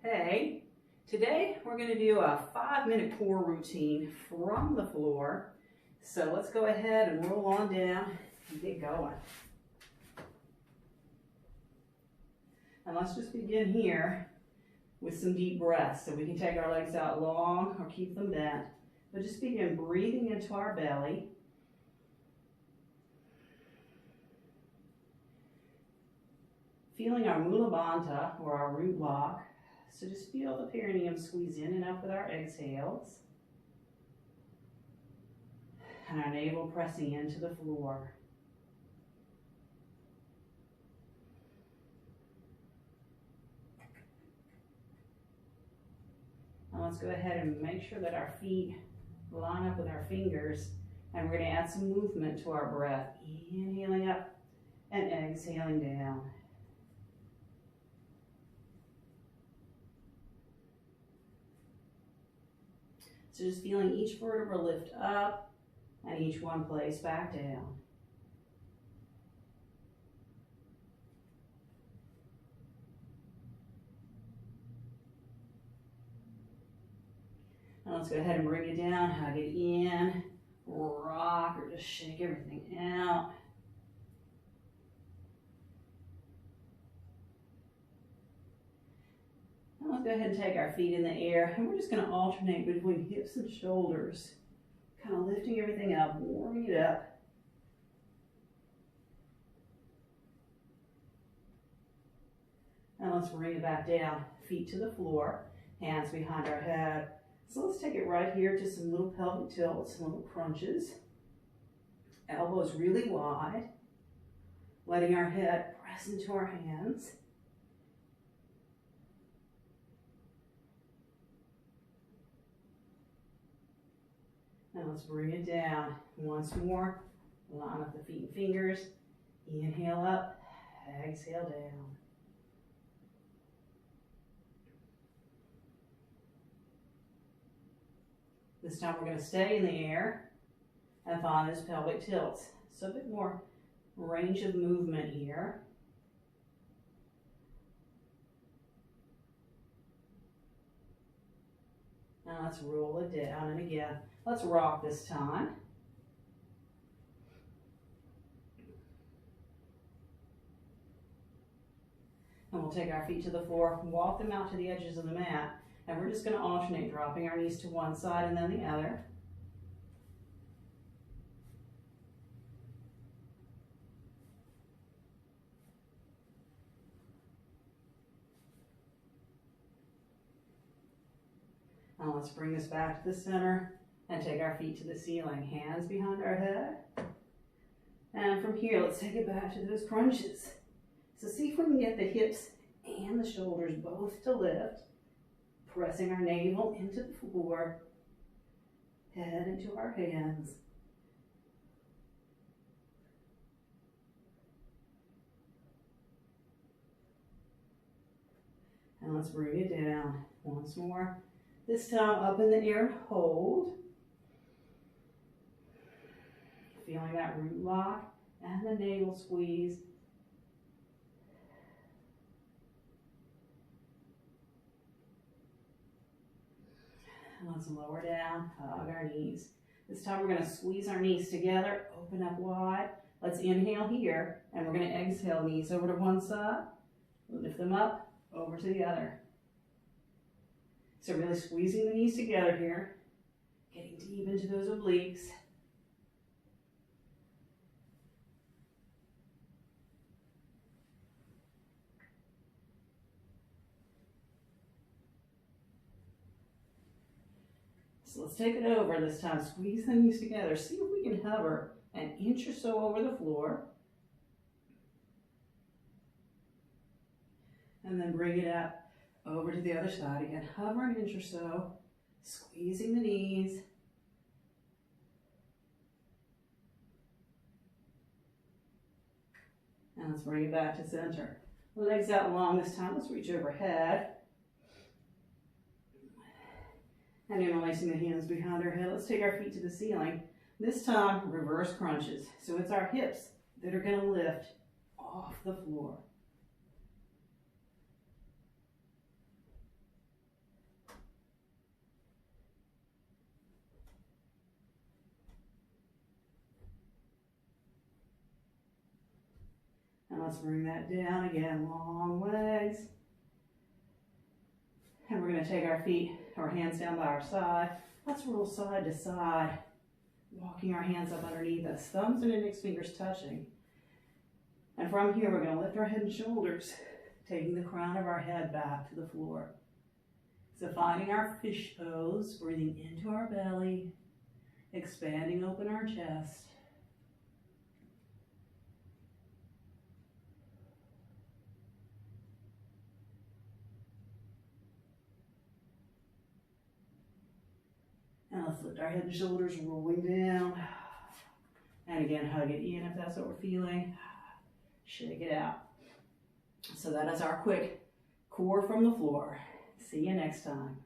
Hey, today we're going to do a 5-minute core routine from the floor. So let's go ahead and roll on down and get going. And let's just begin here with some deep breaths. So we can take our legs out long or keep them bent. But just begin breathing into our belly. Feeling our mula bandha, or our root block. So just feel the perineum squeeze in and up with our exhales. And our navel pressing into the floor. Now let's go ahead and make sure that our feet line up with our fingers. And we're going to add some movement to our breath. Inhaling up and exhaling down. So just feeling each vertebra lift up and each one place back down. Now let's go ahead and bring it down, hug it in, rock or just shake everything out. Now let's go ahead and take our feet in the air, and we're just going to alternate between hips and shoulders, kind of lifting everything up, warming it up. And let's bring it back down, feet to the floor, hands behind our head. So let's take it right here to some little pelvic tilts, some little crunches. Elbows really wide, letting our head press into our hands. Now let's bring it down. Once more, line up the feet and fingers. Inhale up, exhale down. This time we're going to stay in the air and find those pelvic tilts. So a bit more range of movement here. Now let's roll it down, and again, let's rock this time. And we'll take our feet to the floor, walk them out to the edges of the mat, and we're just going to alternate, dropping our knees to one side and then the other. Now let's bring this back to the center and take our feet to the ceiling, hands behind our head. And from here, let's take it back to those crunches. So see if we can get the hips and the shoulders both to lift, pressing our navel into the floor, head into our hands. And let's bring it down once more. This time up in the air and hold. Feeling that root lock and the navel squeeze. And let's lower down, hug our knees. This time we're going to squeeze our knees together, open up wide. Let's inhale here, and we're going to exhale, knees over to one side, lift them up, over to the other. So really squeezing the knees together here, getting deep into those obliques. So let's take it over this time. Squeeze the knees together. See if we can hover an inch or so over the floor. And then bring it up over to the other side again. Hover an inch or so. Squeezing the knees. And let's bring it back to center. Legs out long this time. Let's reach overhead. And interlacing the hands behind our head. Let's take our feet to the ceiling. This time, reverse crunches. So it's our hips that are going to lift off the floor. let's bring that down again, long legs. And we're gonna take our feet, our hands down by our side. Let's roll side to side, walking our hands up underneath us, thumbs and index fingers touching. And from here, we're gonna lift our head and shoulders, taking the crown of our head back to the floor. So finding our fish pose, breathing into our belly, expanding open our chest. And let's lift our head and shoulders, rolling down. And again, hug it in if that's what we're feeling. Shake it out. So that is our quick core from the floor. See you next time.